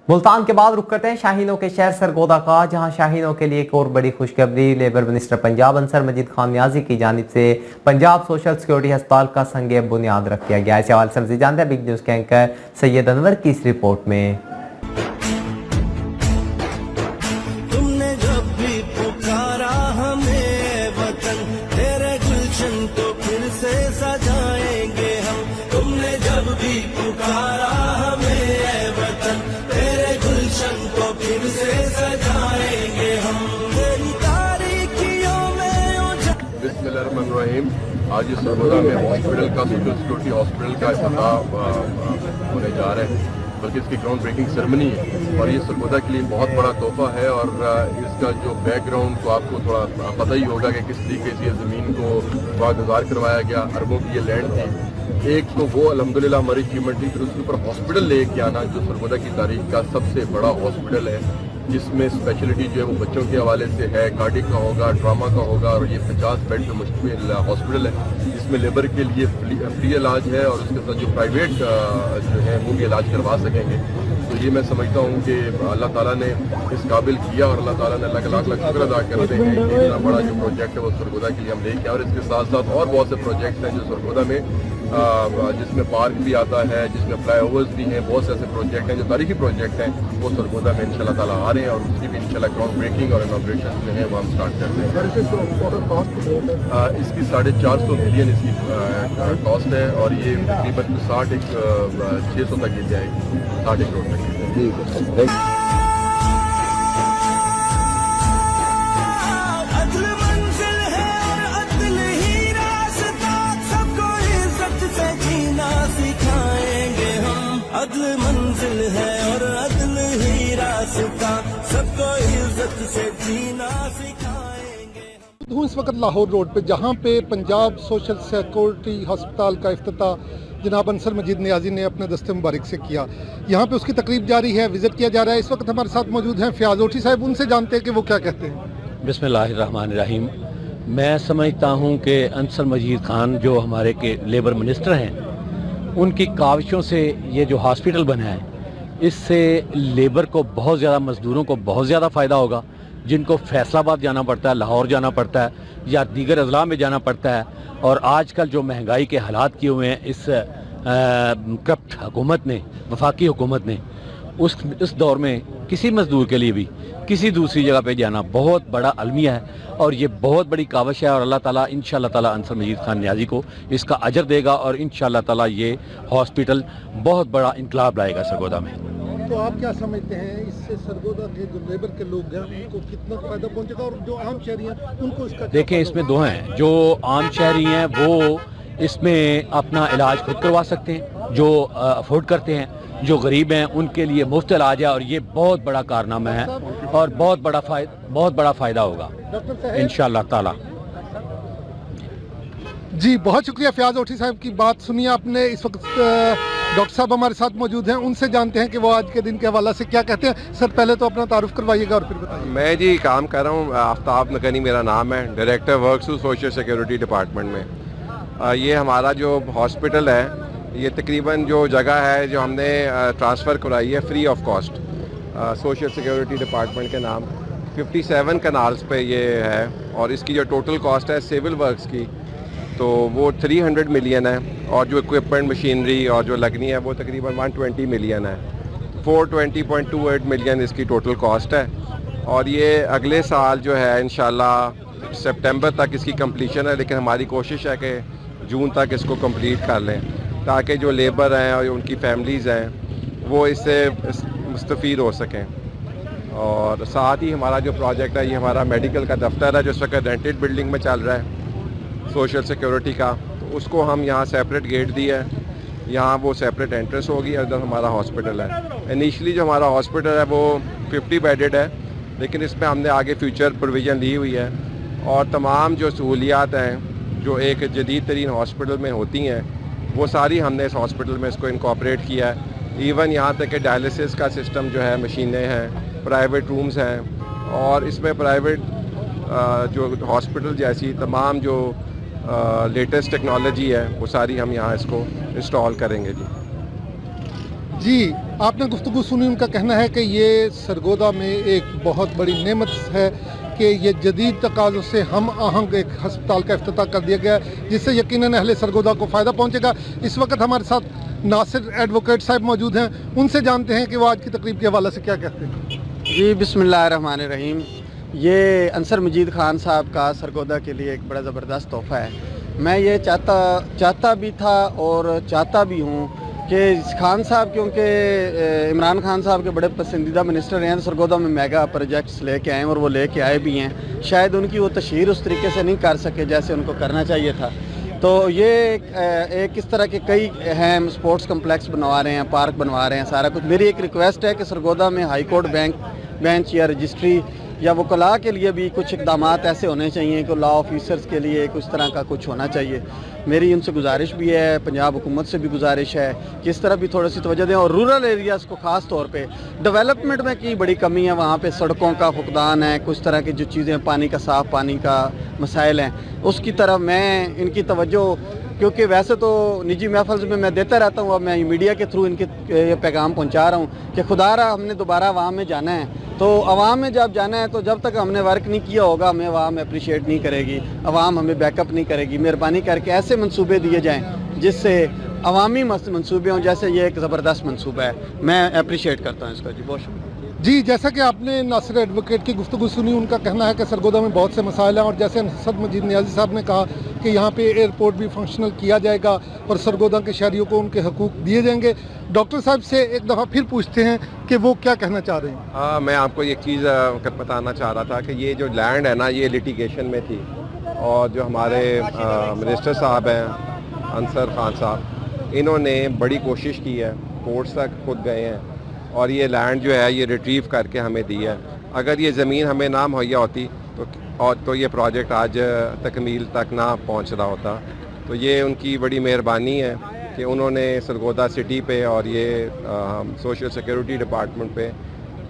मुल्तान के बाद रुख करते हैं शाहीनों के शहर सरगोदा का, जहां शाहीनों के लिए एक और बड़ी खुशखबरी। लेबर मिनिस्टर पंजाब अंसर मजीद खान नियाजी की जानिब से पंजाब सोशल सिक्योरिटी अस्पताल का संगे बुनियाद रख दिया गया है। इस हवाले से मज़ीद जानते हैं बिग न्यूज़ के एंकर सैयद अनवर की इस रिपोर्ट में। तुमने जब भी पुकारा हमें वतन, तेरे गुलशन तो फिर से सजाएंगे हम। तुमने जब भी पुकारा हमें वतन, तेरे गुलशन को फिर से सजाएंगे हम। तेरी तारीकियों में बिस्मिल्लाहिर्रहमानिर्रहीम। आज इस सरगोदा में हॉस्पिटल का सोशल सिक्योरिटी हॉस्पिटल का इफ्तिताह होने जा रहे हैं, बल्कि इसकी ग्राउंड ब्रेकिंग सेरेमनी है और ये सरगोदा के लिए बहुत बड़ा तोहफा है। और इसका जो बैकग्राउंड तो आपको थोड़ा पता ही होगा कि किस तरीके से ज़मीन को वागुजार करवाया गया। अरबों की ये लैंड थी। एक तो वो अल्हम्दुलिल्लाह हमारी अचीवमेंट थी, फिर उसके ऊपर हॉस्पिटल लेके आना जो सरगोदा की तारीख का सबसे बड़ा हॉस्पिटल है, जिसमें स्पेशलिटी जो है वो बच्चों के हवाले से है, कार्डिक का होगा, ट्रामा का होगा। और ये 50 बेड पे मुश्तमिल हॉस्पिटल है, जिसमें लेबर के लिए फ्री इलाज है और उसके साथ जो प्राइवेट जो है वो भी इलाज करवा सकेंगे। तो ये मैं समझता हूँ कि अल्लाह ताला ने इस काबिल किया और अल्लाह ताला ने लाख शुक्र अदा करते हैं कि इतना बड़ा जो प्रोजेक्ट है वो सरगोदा के लिए हम लेके आए। और इसके साथ साथ और बहुत से प्रोजेक्ट्स हैं जो सरगोदा में जिसमें पार्क भी आता है, जिसमें फ्लाईओवर्स भी हैं, बहुत से ऐसे प्रोजेक्ट हैं जो तारीखी प्रोजेक्ट हैं वो सरगोदा में इंशाल्लाह ताला आ रहे हैं। और उसकी भी इंशाल्लाह ग्राउंड ब्रेकिंग और इनॉग्रेशन जो है वो हम स्टार्ट करते हैं। इसकी 450 मिलियन इसकी कॉस्ट है और ये तकरीबन 600 तक गिर जाएगी, 60 करोड़ तक गिर जाएगी। अदल मंजिल है और अदल ही रास्ता, सबको इज्जत से जीना सिखाएंगे। हूँ इस वक्त लाहौर रोड पे, जहाँ पे पंजाब सोशल सिक्योरिटी अस्पताल का इफ्तिताह जनाब अंसर मजीद नियाजी ने अपने दस्ते मुबारक से किया। यहाँ पे उसकी तकरीब जारी है, विजिट किया जा रहा है। इस वक्त हमारे साथ मौजूद हैं फयाज ओठी साहब, उनसे जानते हैं कि वो क्या कहते हैं। बिस्मिल्लाहिर्रहमानिर्रहीम। मैं समझता हूँ कि अंसर मजीद खान जो हमारे के लेबर मिनिस्टर हैं, उनकी काविशों से ये जो हॉस्पिटल बना है, इससे लेबर को बहुत ज़्यादा, मज़दूरों को बहुत ज़्यादा फ़ायदा होगा, जिनको फैसलाबाद जाना पड़ता है, लाहौर जाना पड़ता है या दीगर अज़ला में जाना पड़ता है। और आजकल जो महंगाई के हालात किए हुए हैं इस करप्ट हुकूमत ने, वफाकी हुकूमत ने, उस दौर में किसी मज़दूर के लिए भी किसी दूसरी जगह पे जाना बहुत बड़ा अलमिया है और ये बहुत बड़ी काविश है। और अल्लाह ताला इंशाअल्लाह ताला अंसर मजीद खान नियाजी को इसका अजर देगा और इंशाअल्लाह ताला ये हॉस्पिटल बहुत बड़ा इनकलाब लाएगा सरगोदा में। तो आप क्या समझते हैं, इससे सरगोदा के जो लेबर के लोग हैं उनको कितना फायदा पहुंचेगा और जो आम शहरी हैं उनको इसका? देखें, इसमें दो हैं। जो आम शहरी हैं वो इसमें अपना इलाज खुद करवा सकते हैं, जो अफोर्ड करते हैं। जो गरीब हैं उनके लिए मुफ्त इलाज है और ये बहुत बड़ा कारनामा है और बहुत बड़ा फ़ायदा होगा इंशाअल्लाह ताला। जी बहुत शुक्रिया फयाज ओठी साहब की बात सुनिए आपने। इस वक्त डॉक्टर साहब हमारे साथ मौजूद हैं, उनसे जानते हैं कि वो आज के दिन के हवाला से क्या कहते हैं। सर पहले तो अपना तारुफ करवाइएगा और फिर बताइए। मैं जी काम कर रहा हूँ, आफ्ताब नकनी मेरा नाम है, director works social security department में। ये हमारा जो हॉस्पिटल है, ये तकरीबन जो जगह है जो हमने ट्रांसफ़र कराई है free of cost social security department के नाम, 57 कनाल्स पे ये है। और इसकी जो टोटल कॉस्ट है सिविल वर्क्स की तो वो 300 मिलियन है और जो इक्विपमेंट मशीनरी और जो लगनी है वो तकरीबन 120 मिलियन है। 420.28 मिलियन इसकी टोटल कॉस्ट है। और ये अगले साल जो है इंशाल्लाह सितंबर तक इसकी कंप्लीशन है, लेकिन हमारी कोशिश है कि जून तक इसको कंप्लीट कर लें ताकि जो लेबर हैं और उनकी फैमिलीज़ हैं वो इससे मुस्तफ़ीद हो सकें। और साथ ही हमारा जो प्रोजेक्ट है, ये हमारा मेडिकल का दफ्तर है जो इस वक्त रेंटेड बिल्डिंग में चल रहा है सोशल सिक्योरिटी का, तो उसको हम यहाँ सेपरेट गेट दिया है, यहाँ वो सेपरेट एंट्रेंस होगी और इधर हमारा हॉस्पिटल है। इनिशियली जो हमारा हॉस्पिटल है वो 50 बेडेड है, लेकिन इसमें हमने आगे फ्यूचर प्रोविज़न ली हुई है और तमाम जो सहूलियात हैं जो एक जदीद तरीन हॉस्पिटल में होती हैं वो सारी हमने इस हॉस्पिटल में इसको इनकॉर्पोरेट किया है। इवन यहाँ तक कि डायलिसिस का सिस्टम जो है, मशीनें हैं, प्राइवेट रूम्स हैं और इसमें प्राइवेट जो हॉस्पिटल जैसी तमाम जो लेटेस्ट टेक्नोलॉजी है वो सारी हम यहाँ इसको इंस्टॉल करेंगे। जी जी, आपने गुफ्तगू सुनी, उनका कहना है कि ये सरगोदा में एक बहुत बड़ी नेमत है कि ये जदीद तकाज़ों से हम आहंग एक हस्पताल का इफ्तिताह कर दिया गया है, जिससे यकीनन अहले सरगोदा को फ़ायदा पहुंचेगा। इस वक्त हमारे साथ नासिर एडवोकेट साहब मौजूद हैं, उनसे जानते हैं कि वो आज की तकरीब के हवाले से क्या कहते हैं। जी, बिस्मिल्लाहिर्रहमानिर्रहीम। ये अंसर मजीद ख़ान साहब का सरगोदा के लिए एक बड़ा ज़बरदस्त तोहफ़ा है। मैं ये चाहता भी था और चाहता भी हूँ कि खान साहब, क्योंकि इमरान खान साहब के बड़े पसंदीदा मिनिस्टर हैं, सरगोदा में मेगा प्रोजेक्ट्स लेके आए और वो लेके आए भी हैं। शायद उनकी वो तशहीर उस तरीके से नहीं कर सके जैसे उनको करना चाहिए था। तो ये एक इस तरह के कई अहम स्पोर्ट्स कम्प्लेक्स बनवा रहे हैं, पार्क बनवा रहे हैं, सारा कुछ। मेरी एक रिक्वेस्ट है कि सरगोदा में हाई कोर्ट बेंच या रजिस्ट्री या वकला के लिए भी कुछ इकदाम ऐसे होने चाहिए कि लॉ ऑफिसर्स के लिए कुछ तरह का कुछ होना चाहिए। मेरी उनसे गुजारिश भी है, पंजाब हुकूमत से भी गुजारिश है कि इस तरह भी थोड़ी सी तवज्जो दें। और रूरल एरियाज़ को ख़ास तौर पे डेवलपमेंट में की बड़ी कमी है, वहाँ पे सड़कों का फुकदान है, कुछ तरह की जो चीज़ें, पानी का साफ़ पानी का मसाइल हैं, उसकी तरफ मैं इनकी तवज्जो, क्योंकि वैसे तो निजी महफिल में मैं देता रहता हूँ, अब मैं मीडिया के थ्रू इनके ये पैगाम पहुँचा रहा हूँ कि खुदारा हमने दोबारा अवाम में जाना है। तो अवाम में जब जाना है तो जब तक हमने वर्क नहीं किया होगा हमें अवाम अप्रिशिएट नहीं करेगी, अवाम हमें बैकअप नहीं करेगी। मेहरबानी करके ऐसे मंसूबे दिए जाएँ जिससे अवामी मंसूबे हों, जैसे ये एक ज़बरदस्त मंसूबा है। मैं अप्रिशिएट करता हूँ इसका। जी, बहुत शुक्रिया। जी, जैसा कि आपने नासिर एडवोकेट की गुफ्तगू सुनी, उनका कहना है कि सरगोदा में बहुत से मसाइल हैं और जैसे अंसर मजीद नियाज़ी साहब ने कहा कि यहाँ पे एयरपोर्ट भी फंक्शनल किया जाएगा और सरगोदा के शहरियों को उनके हकूक़ दिए जाएंगे। डॉक्टर साहब से एक दफ़ा फिर पूछते हैं कि वो क्या कहना चाह रहे हैं। हाँ, मैं आपको एक चीज़ बताना चाह रहा था कि ये जो लैंड है ना, ये लिटिगेशन में थी और जो हमारे मिनिस्टर साहब हैं अंसर खान साहब, इन्होंने बड़ी कोशिश की है, कोर्ट्स तक खुद गए हैं और ये लैंड जो है ये रिट्रीव करके हमें दी है। अगर ये ज़मीन हमें ना मुहैया होती तो ये प्रोजेक्ट आज तकमील तक ना पहुंच रहा होता। तो ये उनकी बड़ी मेहरबानी है कि उन्होंने सरगोदा सिटी पे और ये सोशल सिक्योरिटी डिपार्टमेंट पे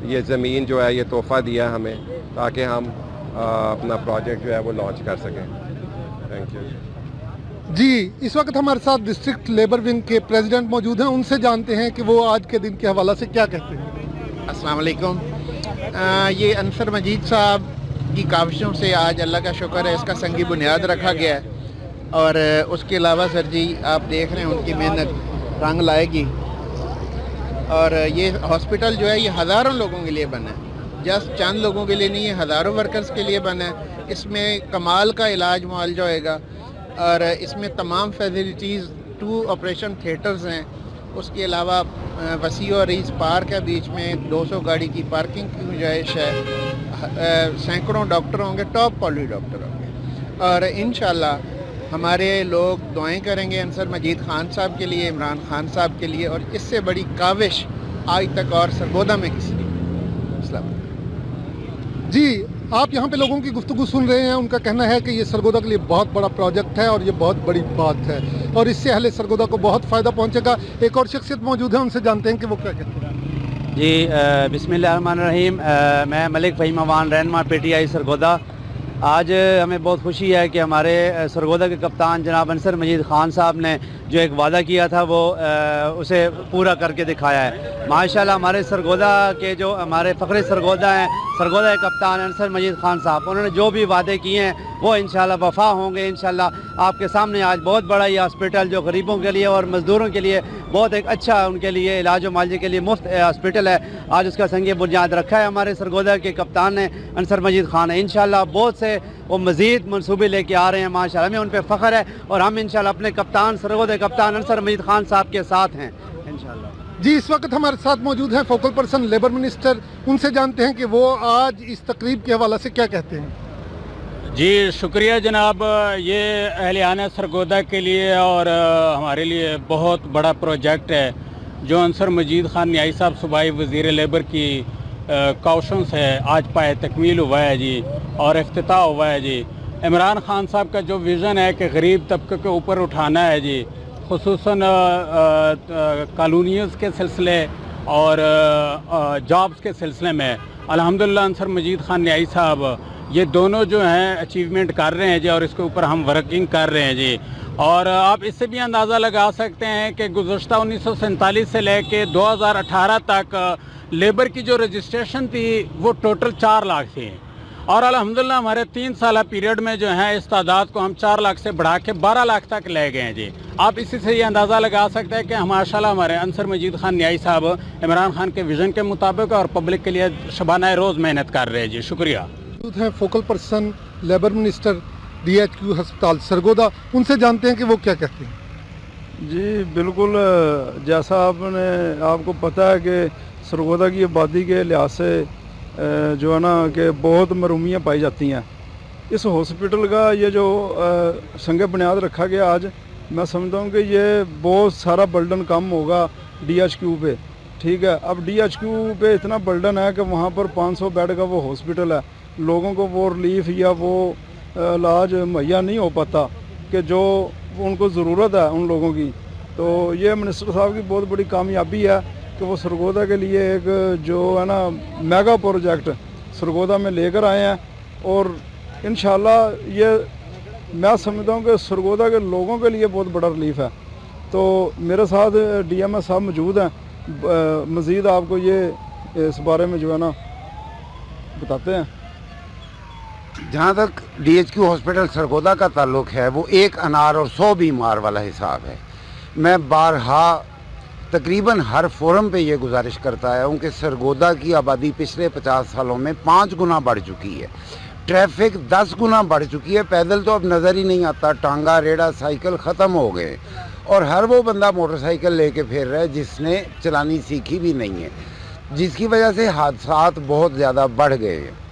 ये ज़मीन जो है ये तोहफ़ा दिया हमें, ताकि हम अपना प्रोजेक्ट जो है वो लॉन्च कर सकें। Thank you. जी, इस वक्त हमारे साथ डिस्ट्रिक्ट लेबर विंग के प्रेसिडेंट मौजूद हैं, उनसे जानते हैं कि वो आज के दिन के हवाला से क्या कहते हैं। अस्सलाम वालेकुम। ये अंसर मजीद साहब की काविशों से आज अल्लाह का शुक्र है इसका संगी बुनियाद रखा गया है। और उसके अलावा सर जी आप देख रहे हैं उनकी मेहनत रंग लाएगी। और ये हॉस्पिटल जो है ये हज़ारों लोगों के लिए बना है, जस्ट चंद लोगों के लिए नहीं है, हज़ारों वर्कर्स के लिए बना है। इसमें कमाल का इलाज मुआलजा होएगा और इसमें तमाम फैसिलिटीज़, 2 ऑपरेशन थिएटर्स हैं। उसके अलावा वसी और रीस पार्क है, बीच में 200 गाड़ी की पार्किंग की गुंजाइश है। सैकड़ों डॉक्टर होंगे, टॉप क्वालिटी डॉक्टर होंगे और इंशाल्लाह हमारे लोग दुआएं करेंगे अंसर मजीद खान साहब के लिए, इमरान खान साहब के लिए। और इससे बड़ी काविश आज तक और सरगोदा में किसी ने। अस्सलाम। जी, आप यहाँ पे लोगों की गुफ्तगू सुन रहे हैं, उनका कहना है कि ये सरगोदा के लिए बहुत बड़ा प्रोजेक्ट है और ये बहुत बड़ी बात है और इससे अहले सरगोदा को बहुत फ़ायदा पहुँचेगा। एक और शख्सियत मौजूद है, उनसे जानते हैं कि वो क्या कहते हैं। जी, बिस्मिल्लाहिर्रहमानिर्रहीम। मैं मलिक फ़हीम अवान रहनुमा PTI सरगोदा। आज हमें बहुत खुशी है कि हमारे सरगोदा के कप्तान जनाब अंसर मजीद ख़ान साहब ने जो एक वादा किया था वो उसे पूरा करके दिखाया है। माशाल्लाह हमारे सरगोदा के जो हमारे फ़ख्र सरगोदा हैं, सरगोदा के कप्तान अंसर मजीद ख़ान साहब, उन्होंने जो भी वादे किए हैं वो इंशाल्लाह वफ़ा होंगे। इंशाल्लाह आपके सामने आज बहुत बड़ा ये हॉस्पिटल जो गरीबों के लिए और मज़दूरों के लिए बहुत एक अच्छा, उनके लिए इलाज मालजे के लिए मुफ्त हॉस्पिटल है, आज उसका संग बुनियाद रखा है हमारे सरगोदा के कप्तान ने अंसर मजीद ख़ान है। इंशाल्लाह बहुत से वो मज़ीद मनसूबे लेके आ रहे हैं, माशाल्लाह हमें उन पर फ़ख्र है और हम इंशाल्लाह अपने कप्तान सरगोदा कप्तान अंसर मजीद ख़ान साहब के साथ हैं इंशाल्लाह। जी, इस वक्त हमारे साथ मौजूद हैं फोकल पर्सन लेबर मिनिस्टर, उनसे जानते हैं कि वो आज इस तकरीब के हवाला से क्या कहते हैं। जी शुक्रिया जनाब, ये अहलियाना सरगोदा के लिए और हमारे लिए बहुत बड़ा प्रोजेक्ट है जो अंसर मजीद खान न्याई साहब सूबाई वज़ीर लेबर की काउशों से आज पाए तकमील हुआ है जी और इफ्तिताह हुआ है जी। इमरान खान साहब का जो विज़न है कि गरीब तबके के ऊपर उठाना है जी, खुसूसन कॉलोनियों के सिलसिले और जॉब्स के सिलसिले में अल्हम्दुलिल्लाह अंसर मजीद खान न्याई साहब ये दोनों जो हैं अचीवमेंट कर रहे हैं जी और इसके ऊपर हम वर्किंग कर रहे हैं जी। और आप इससे भी अंदाज़ा लगा सकते हैं कि गुज़श्ता 1947 से लेके 2018 तक लेबर की जो रजिस्ट्रेशन थी वो टोटल 4 लाख थी, और अल्हम्दुलिल्लाह हमारे 3 साल पीरियड में जो है इस तादाद को हम 4 लाख से बढ़ा के 12 लाख तक ले गए हैं जी। आप इसी से ये अंदाज़ा लगा सकते हैं कि माशाल्लाह हमारे अंसर मजीद खान न्याई साहब इमरान खान के विज़न के मुताबिक और पब्लिक के लिए शबाना रोज़ मेहनत कर रहे हैं जी। शुक्रिया। हैं focal person labour minister DHQ अस्पताल सरगोदा, उनसे जानते हैं कि वो क्या कहते हैं। जी बिल्कुल, जैसा आपको पता है कि सरगोदा की आबादी के लिहाज से जो है ना कि बहुत मरूमियाँ पाई जाती हैं। इस हॉस्पिटल का ये जो संग बुनियाद रखा गया आज, मैं समझता हूँ कि ये बहुत सारा बर्डन कम होगा DHQ पे। ठीक है, अब DHQ पे इतना बर्डन है कि वहाँ पर 500 बेड का वो हॉस्पिटल है, लोगों को वो रिलीफ या वो इलाज मुहैया नहीं हो पाता कि जो उनको ज़रूरत है उन लोगों की। तो ये मिनिस्टर साहब की बहुत बड़ी कामयाबी है कि वो सरगोदा के लिए एक जो है ना मेगा प्रोजेक्ट सरगोदा में लेकर आए हैं, और इंशाल्लाह ये मैं समझता हूँ कि सरगोदा के लोगों के लिए बहुत बड़ा रिलीफ है। तो मेरे साथ DMS साहब मौजूद हैं, मज़ीद आपको ये इस बारे में जो है ना बताते हैं। जहाँ तक DHQ हॉस्पिटल सरगोदा का ताल्लुक़ है, वो 1 अनार और 100 बीमार वाला हिसाब है। मैं बारहा तकरीबन हर फोरम पे ये गुजारिश करता हूँ कि सरगोदा की आबादी पिछले 50 सालों में 5 गुना बढ़ चुकी है, ट्रैफिक 10 गुना बढ़ चुकी है, पैदल तो अब नज़र ही नहीं आता, टांगा रेड़ा साइकिल ख़त्म हो गए, और हर वो बंदा मोटरसाइकिल लेके फिर रहा है जिसने चलानी सीखी भी नहीं है, जिसकी वजह से हादसात बहुत ज़्यादा बढ़ गए हैं।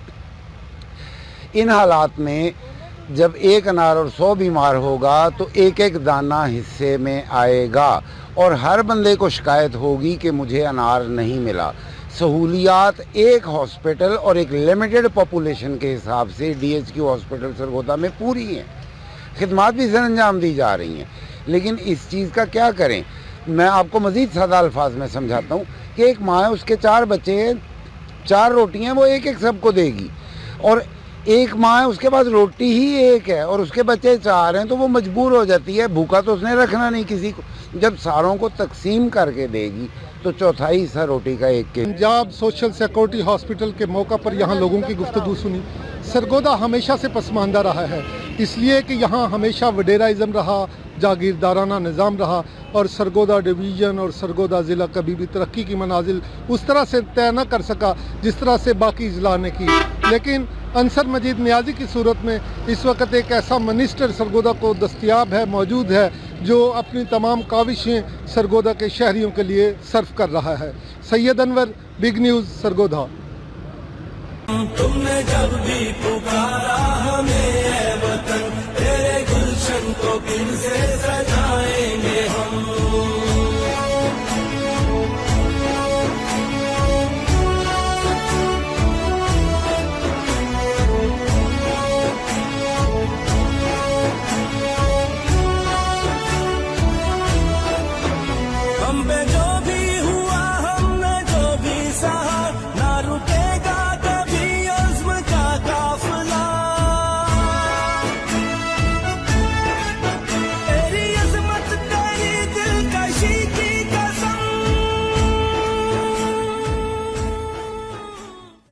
इन हालात में जब 1 अनार और 100 बीमार होगा तो एक एक दाना हिस्से में आएगा, और हर बंदे को शिकायत होगी कि मुझे अनार नहीं मिला। सहूलियात एक हॉस्पिटल और एक लिमिटेड पॉपुलेशन के हिसाब से DHQ हॉस्पिटल सरगोदा में पूरी हैं, खिदमात भी सर अंजाम दी जा रही हैं, लेकिन इस चीज़ का क्या करें। मैं आपको मज़ीद सादा अल्फाज में समझाता हूँ कि एक माँ है, उसके 4 बच्चे हैं, 4 रोटियाँ वो एक एक सबको देगी, और एक माँ है उसके पास रोटी ही एक है और उसके बच्चे 4 हैं, तो वो मजबूर हो जाती है, भूखा तो उसने रखना नहीं किसी को। जब सारों को तकसीम करके देगी तो चौथाई हिस्सा रोटी का एक के। पंजाब सोशल सिक्योरिटी हॉस्पिटल के मौका पर यहाँ लोगों की गुफ्तगू सुनी। सरगोदा हमेशा से पसमानदा रहा है, इसलिए कि यहाँ हमेशा वडेराइज़म रहा, जागीरदाराना निज़ाम रहा, और सरगोदा डिवीज़न और सरगोदा ज़िला कभी भी तरक्की की मनाजिल उस तरह से तय न कर सका जिस तरह से बाकी ज़िला ने की। लेकिन अंसर मजीद नियाज़ी की सूरत में इस वक्त एक ऐसा मिनिस्टर सरगोदा को दस्तयाब है, मौजूद है, जो अपनी तमाम काविशें सरगोदा के शहरियों के लिए सर्व कर रहा है। Syed Anwar, big news, Sargodha. तुमने जब भी पुकारा हमें वतन, तेरे गुलशन को दिल से सजा